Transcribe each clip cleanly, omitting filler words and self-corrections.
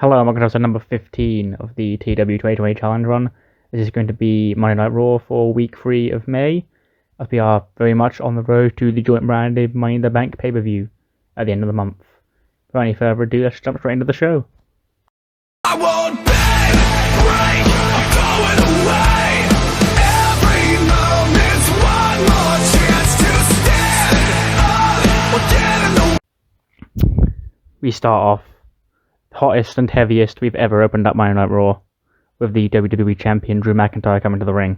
Hello, and welcome to episode number 15 of the TEW 2020 Challenge Run. This is going to be Monday Night Raw for week 3 of May, as we are very much on the road to the joint branded Money in the Bank pay-per-view at the end of the month. Without any further ado, let's jump straight into the show. I won't beg, break, I'm going away. Every moment's one more chance to stand up or get in the... We start off hottest and heaviest we've ever opened up Monday Night Raw, with the WWE Champion Drew McIntyre coming to the ring.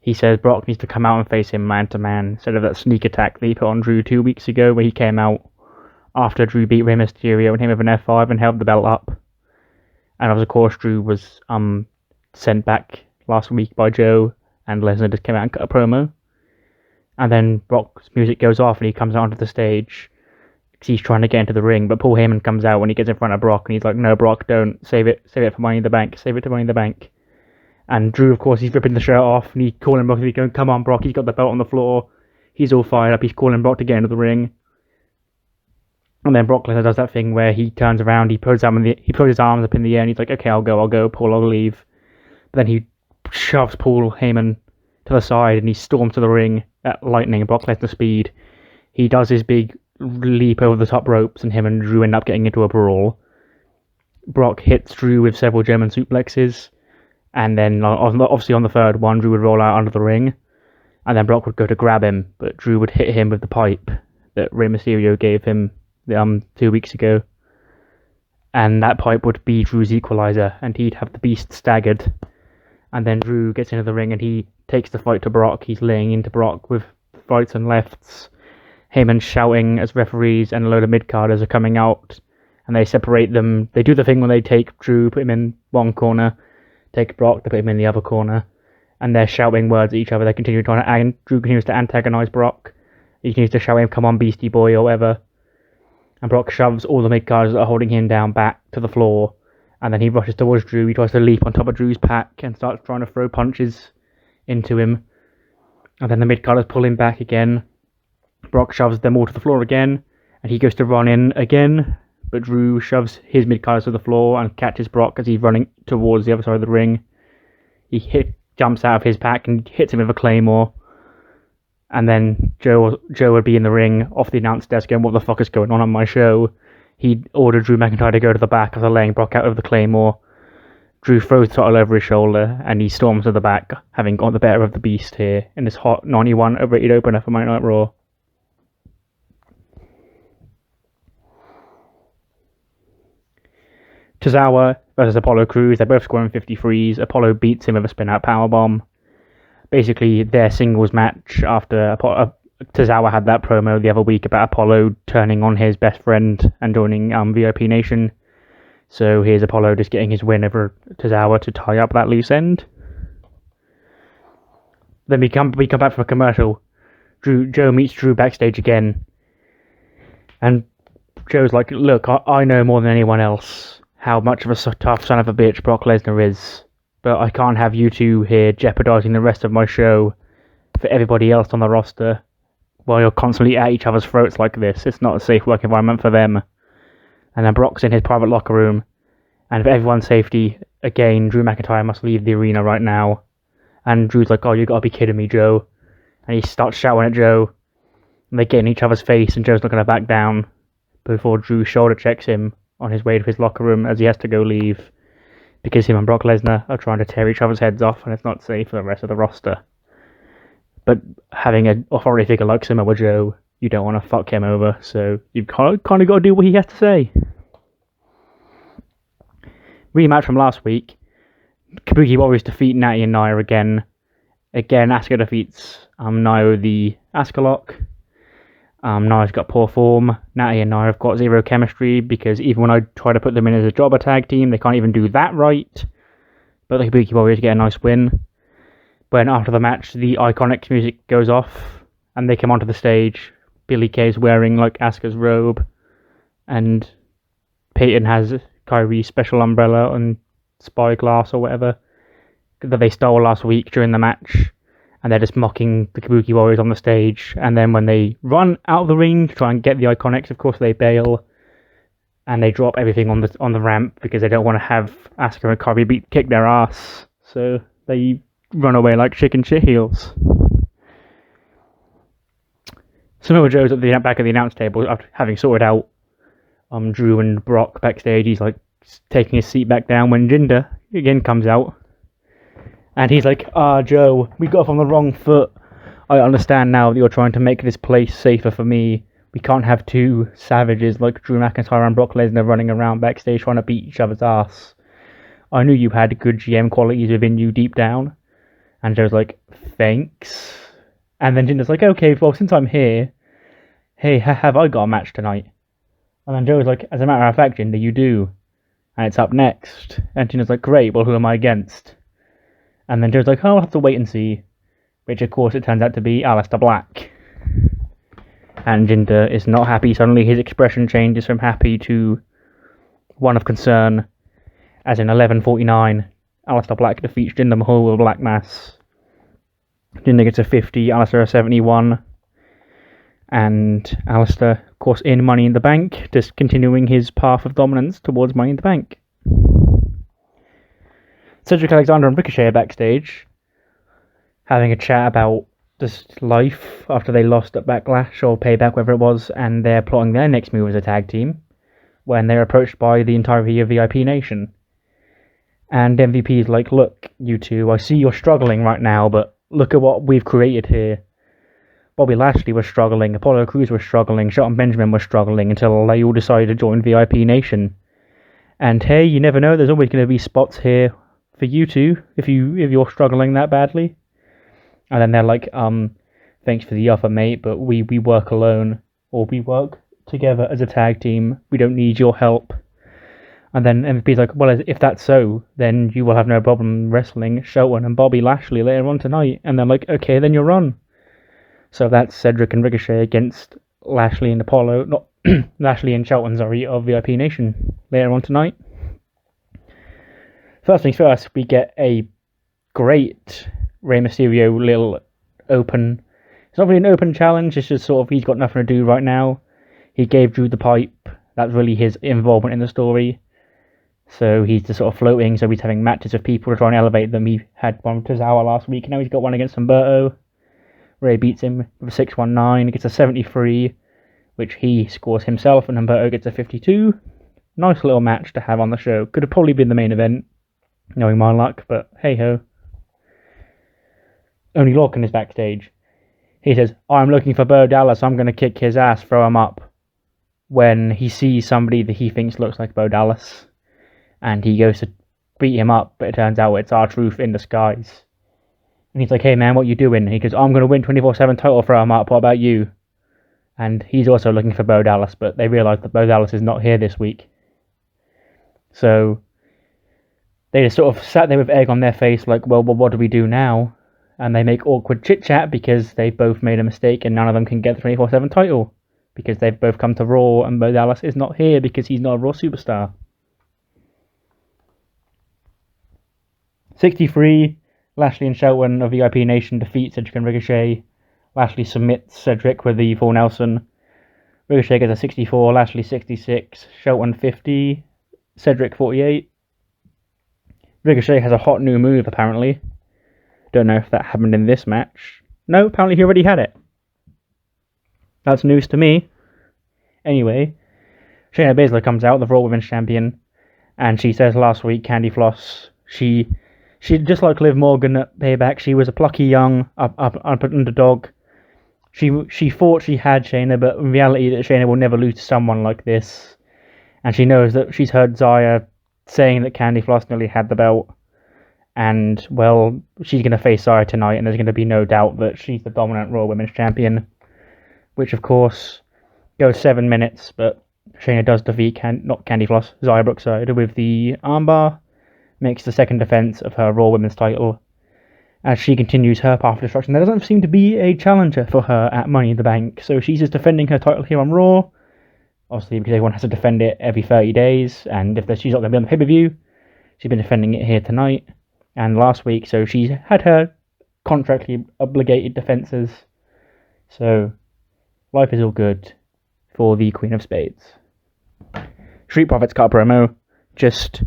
He says Brock needs to come out and face him man to man instead of that sneak attack that he put on Drew 2 weeks ago, where he came out after Drew beat Rey Mysterio and him with an F5 and held the belt up. And of course Drew was sent back last week by Joe, and Lesnar just came out and cut a promo. And then Brock's music goes off and he comes out onto the stage. He's trying to get into the ring, but Paul Heyman comes out when he gets in front of Brock, and he's like, "No, Brock, don't. Save it for Money in the Bank. Save it to Money in the Bank." And Drew, of course, he's ripping the shirt off, and he's calling Brock, he's going, "Come on, Brock, he's got the belt on the floor." He's all fired up, he's calling Brock to get into the ring. And then Brock Lesnar does that thing where he turns around, he puts his arms up in the air, and he's like, "Okay, I'll go, Paul, I'll leave." But then he shoves Paul Heyman to the side, and he storms to the ring at lightning Brock Lesnar speed. He does his big leap over the top ropes, and him and Drew end up getting into a brawl. Brock hits Drew with several German suplexes, and then obviously on the third one, Drew would roll out under the ring, and then Brock would go to grab him, but Drew would hit him with the pipe that Rey Mysterio gave him 2 weeks ago, and that pipe would be Drew's equalizer, and he'd have the Beast staggered. And then Drew gets into the ring and he takes the fight to Brock. He's laying into Brock with rights and lefts. Heyman shouting as referees and a load of mid-carders are coming out, and they separate them. They do the thing when they take Drew, put him in one corner, take Brock, they put him in the other corner, and they're shouting words at each other. They continue Drew continues to antagonize Brock. He continues to shout him, "Come on, Beastie Boy," or whatever. And Brock shoves all the mid-carders that are holding him down back to the floor, and then he rushes towards Drew. He tries to leap on top of Drew's pack and starts trying to throw punches into him. And then the mid-carders pull him back again. Brock shoves them all to the floor again, and he goes to run in again, but Drew shoves his mid-carders to the floor and catches Brock as he's running towards the other side of the ring. He jumps out of his pack and hits him with a claymore, and then Joe would be in the ring off the announce desk going, "What the fuck is going on my show?" He ordered Drew McIntyre to go to the back after laying Brock out with the claymore. Drew throws the title over his shoulder, and he storms to the back, having got the better of the Beast here in this hot 91 rated opener for Monday Night Raw. Cesaro versus Apollo Crews. They're both scoring 53s. Apollo beats him with a spin-out powerbomb. Basically, their singles match after Cesaro had that promo the other week about Apollo turning on his best friend and joining VIP Nation. So here's Apollo just getting his win over Cesaro to tie up that loose end. Then we come back from a commercial. Joe meets Drew backstage again, and Joe's like, "Look, I know more than anyone else how much of a tough son of a bitch Brock Lesnar is, but I can't have you two here jeopardizing the rest of my show for everybody else on the roster while you're constantly at each other's throats like this. It's not a safe work environment for them." And then Brock's in his private locker room, and for everyone's safety, again, Drew McIntyre must leave the arena right now. And Drew's like, "Oh, you gotta be kidding me, Joe." And he starts shouting at Joe, and they get in each other's face, and Joe's not gonna back down before Drew shoulder checks him on his way to his locker room as he has to go leave, because him and Brock Lesnar are trying to tear each other's heads off, and it's not safe for the rest of the roster. But having an authority figure like Samoa Joe, you don't want to fuck him over, so you've kind of got to do what he has to say. Rematch from last week. Kabuki Warriors defeat Natty and Nia again. Again, Asuka defeats Nia with the Asuka lock. Nia's got poor form. Natty and Nia have got zero chemistry, because even when I try to put them in as a jobber tag team, they can't even do that right. But the Kabuki Warriors get a nice win. When after the match, the Iconics music goes off, and they come onto the stage. Billy Kay's wearing like Asuka's robe, and Peyton has Kyrie's special umbrella and spyglass or whatever that they stole last week during the match. And they're just mocking the Kabuki Warriors on the stage. And then when they run out of the ring to try and get the Iconics, of course they bail. and they drop everything on the ramp because they don't want to have Asuka and Kairi kick their ass. So they run away like chicken shit heels. Samoa Joe's at the back of the announce table after having sorted out Drew and Brock backstage. He's like taking his seat back down when Jinder again comes out. And he's like, Joe, we got off on the wrong foot. I understand now that you're trying to make this place safer for me. We can't have two savages like Drew McIntyre and Brock Lesnar running around backstage trying to beat each other's ass. I knew you had good GM qualities within you deep down. And Joe's like, thanks. And then Jinder's like, okay, well, since I'm here, hey, have I got a match tonight? And then Joe's like, as a matter of fact, Jinder, you do. And it's up next. And Jinder's like, great, well, who am I against? And then Joe's like, oh, I'll have to wait and see. Which, of course, it turns out to be Aleister Black. And Jinder is not happy. Suddenly his expression changes from happy to one of concern. As in 11:49, Aleister Black defeats Jinder Mahal with a Black Mass. Jinder gets a 50, Aleister a 71. And Aleister, of course, in Money in the Bank, just continuing his path of dominance towards Money in the Bank. Cedric Alexander and Ricochet are backstage, having a chat about just life after they lost at Backlash or Payback, whatever it was, and they're plotting their next move as a tag team when they're approached by the entirety of VIP Nation. And MVP is like, look, you two, I see you're struggling right now, but look at what we've created here. Bobby Lashley was struggling, Apollo Crews was struggling, Shelton Benjamin was struggling until they all decided to join VIP Nation. And hey, you never know, there's always going to be spots here for you two if you're struggling that badly. And then they're like, thanks for the offer, mate, but we work alone, or we work together as a tag team. We don't need your help. And then MVP's like, well, if that's so, then you will have no problem wrestling Shelton and Bobby Lashley later on tonight. And they're like, okay, then you're on. So that's Cedric and Ricochet against Lashley and Apollo, not Lashley and Shelton, sorry, of VIP Nation later on tonight. First things first, we get a great Rey Mysterio little open. It's not really an open challenge, it's just sort of he's got nothing to do right now. He gave Drew the pipe. That's really his involvement in the story. So he's just sort of floating, so he's having matches with people to try and elevate them. He had one with Cesaro last week, and now he's got one against Humberto. Rey beats him with a 619, gets a 73, which he scores himself, and Humberto gets a 52. Nice little match to have on the show. Could have probably been the main event, knowing my luck, but hey-ho. Oney Lorcan is backstage. He says, I'm looking for Bo Dallas, I'm going to kick his ass, throw him up. When he sees somebody that he thinks looks like Bo Dallas, and he goes to beat him up, but it turns out it's R-Truth in disguise. And he's like, hey man, what you doing? And he goes, I'm going to win 24/7 title, throw him up, what about you? And he's also looking for Bo Dallas, but they realise that Bo Dallas is not here this week. So they just sort of sat there with egg on their face, like, well, what do we do now? And they make awkward chit-chat because they've both made a mistake and none of them can get the 24/7 title. Because they've both come to Raw and Bo Dallas is not here because he's not a Raw superstar. 63, Lashley and Shelton of VIP Nation defeat Cedric and Ricochet. Lashley submits Cedric with the full Nelson. Ricochet gets a 64, Lashley 66, Shelton 50, Cedric 48. Ricochet has a hot new move apparently. Don't know if that happened in this match. No, apparently he already had it. That's news to me. Anyway, Shayna Baszler comes out, the Raw Women's Champion, and she says last week, Candy Floss, she just like Liv Morgan at Payback, she was a plucky young up underdog. She thought she had Shayna, but in reality that Shayna will never lose to someone like this. And she knows that she's heard Xia saying that Candy Floss nearly had the belt. And, well, she's going to face Xia tonight, and there's going to be no doubt that she's the dominant Raw Women's Champion. Which, of course, goes 7 minutes, but Shayna does defeat, not Candy Floss, Xia Brookside with the armbar. Makes the second defense of her Raw Women's title. As she continues her path of destruction, there doesn't seem to be a challenger for her at Money in the Bank. So she's just defending her title here on Raw. Obviously, because everyone has to defend it every 30 days. And if she's not going to be on the pay-per-view, she's been defending it here tonight and last week. So she's had her contractually obligated defenses. So life is all good for the Queen of Spades. Street Profits cut a promo, just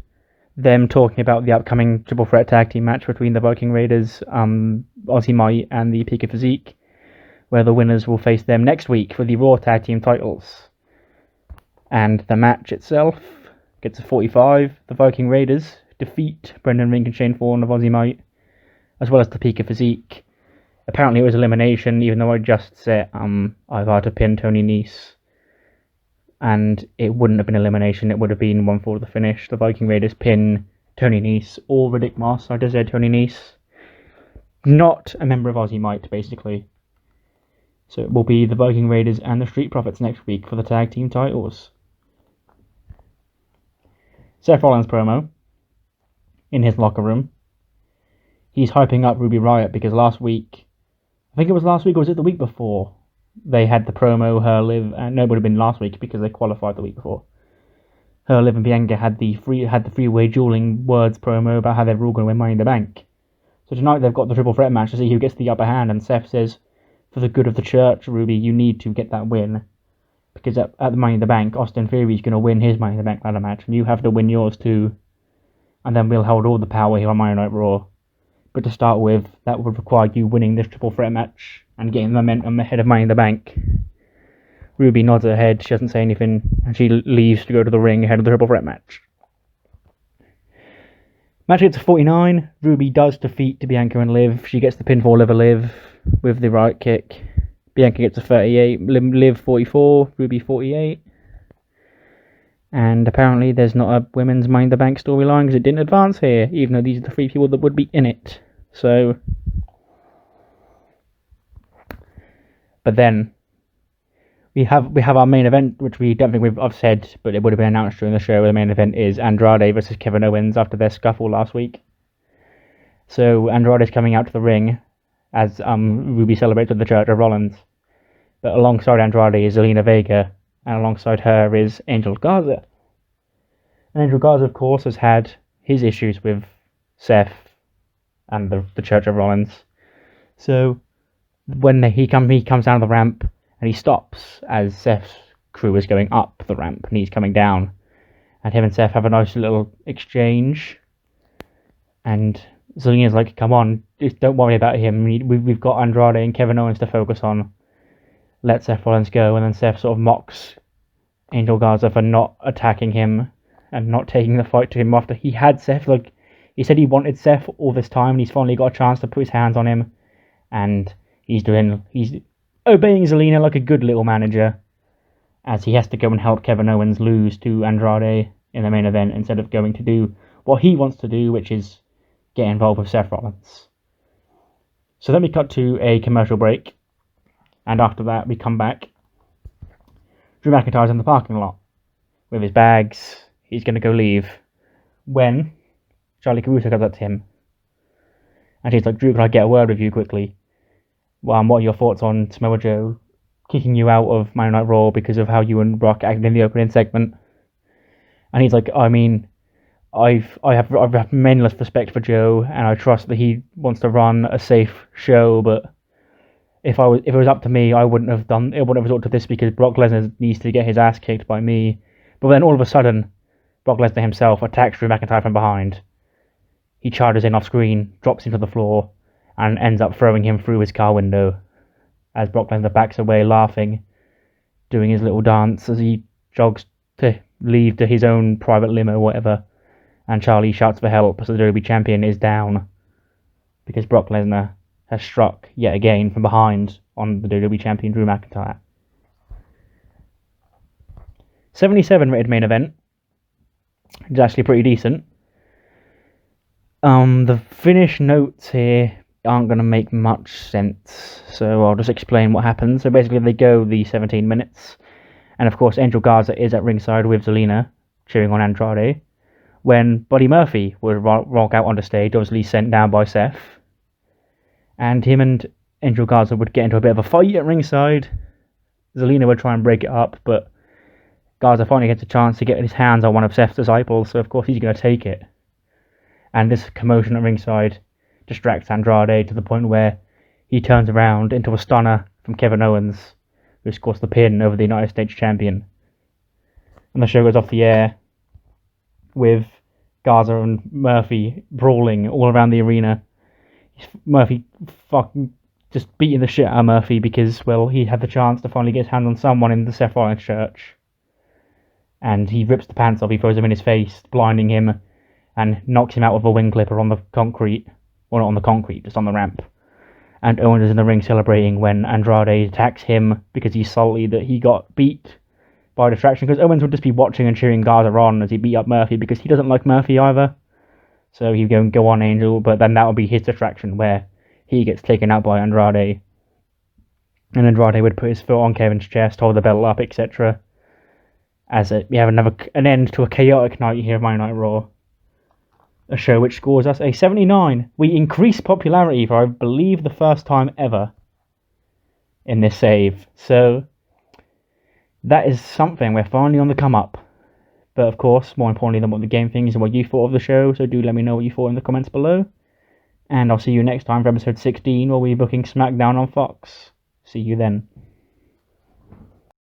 them talking about the upcoming triple threat tag team match between the Viking Raiders, Aussie Might, and the Peak of Physique, where the winners will face them next week for the Raw tag team titles. And the match itself gets a 45. The Viking Raiders defeat Brendan Vink and Shane Thorne of Aussie Might, as well as the Peak of Physique. Apparently it was elimination, even though I just said I've had to pin Tony Nese. And it wouldn't have been elimination, it would have been one for the finish. The Viking Raiders pin Tony Nese or Riddick Moss. I just said Tony Nese. Not a member of Aussie Might, basically. So it will be the Viking Raiders and the Street Profits next week for the tag team titles. Seth Rollins promo in his locker room. He's hyping up Ruby Riott because last week, I think it was last week or was it the week before, they had the promo, her, Liv, and no, it would have been last week because they qualified the week before. Her, Liv, and Bianca had the freeway dueling words promo about how they were all going to win Money in the Bank. So tonight they've got the triple threat match to see who gets the upper hand, and Seth says, for the good of the church, Ruby, you need to get that win. Because at the Money in the Bank, Austin Theory's going to win his Money in the Bank ladder match, and you have to win yours too. And then we'll hold all the power here on Monday Night Raw. But to start with, that would require you winning this triple threat match and getting the momentum ahead of Money in the Bank. Ruby nods her head, she doesn't say anything, and she leaves to go to the ring ahead of the triple threat match. Match gets to 49. Ruby does defeat Bianca and Liv. She gets the pinfall over Liv with the right kick. Bianca gets a 38, Liv 44, Ruby 48. And apparently there's not a women's Money in the Bank storyline because it didn't advance here, even though these are the three people that would be in it. So, but then we have our main event, which we don't think I've said, but it would have been announced during the show. The main event is Andrade versus Kevin Owens after their scuffle last week. So Andrade's coming out to the ring as Ruby celebrates with the Church of Rollins. But alongside Andrade is Zelina Vega, and alongside her is Angel Garza. And Angel Garza, of course, has had his issues with Seth and the Church of Rollins. So when he comes down the ramp and he stops as Seth's crew is going up the ramp and he's coming down, and him and Seth have a nice little exchange. And Zelina's like, "Come on, just don't worry about him. We've got Andrade and Kevin Owens to focus on. Let Seth Rollins go." And then Seth sort of mocks Angel Garza for not attacking him and not taking the fight to him after he had Seth. Like, he said he wanted Seth all this time, and he's finally got a chance to put his hands on him. And he's obeying Zelina like a good little manager, as he has to go and help Kevin Owens lose to Andrade in the main event instead of going to do what he wants to do, which is get involved with Seth Rollins. So then we cut to a commercial break. And after that, we come back. Drew McIntyre's in the parking lot with his bags. He's going to go leave when Charlie Caruso comes up to him. And he's like, "Drew, can I get a word with you quickly? What are your thoughts on Samoa Joe kicking you out of Monday Night Raw because of how you and Brock acted in the opening segment?" And he's like, "I mean, I have endless respect for Joe, and I trust that he wants to run a safe show, but if it was up to me, I wouldn't have resorted to this because Brock Lesnar needs to get his ass kicked by me." But then all of a sudden, Brock Lesnar himself attacks Drew McIntyre from behind. He charges in off screen, drops him to the floor, and ends up throwing him through his car window as Brock Lesnar backs away laughing, doing his little dance as he jogs to leave to his own private limo or whatever. And Charlie shouts for help as the WWE Champion is down because Brock Lesnar has struck yet again from behind on the WWE Champion Drew McIntyre. 77 rated main event. It's actually pretty decent. The finish notes here aren't going to make much sense, so I'll just explain what happens. So basically they go the 17 minutes, and of course Angel Garza is at ringside with Zelina, cheering on Andrade, when Buddy Murphy would rock out onto stage, obviously sent down by Seth. And him and Angel Garza would get into a bit of a fight at ringside. Zelina would try and break it up, but Garza finally gets a chance to get his hands on one of Seth's disciples, so of course he's going to take it. And this commotion at ringside distracts Andrade to the point where he turns around into a stunner from Kevin Owens, who scores the pin over the United States Champion. And the show goes off the air with Garza and Murphy brawling all around the arena. Murphy fucking just beating the shit out of Murphy because, well, he had the chance to finally get his hand on someone in the Seth Rollins church. And he rips the pants off, he throws him in his face, blinding him, and knocks him out with a wing clipper on the concrete. Well, not on the concrete, just on the ramp. And Owens is in the ring celebrating when Andrade attacks him because he's salty that he got beat by distraction. Because Owens would just be watching and cheering Garza on as he beat up Murphy because he doesn't like Murphy either. So he'd go on Angel, but then that would be his distraction where he gets taken out by Andrade. And Andrade would put his foot on Kevin's chest, hold the belt up, etc. As we have an end to a chaotic night here at Monday Night Raw. A show which scores us a 79. We increase popularity for, I believe, the first time ever in this save. So that is something. We're finally on the come up. But of course, more importantly than what the game thinks and what you thought of the show, so do let me know what you thought in the comments below. And I'll see you next time for episode 16, where we'll be booking SmackDown on Fox. See you then.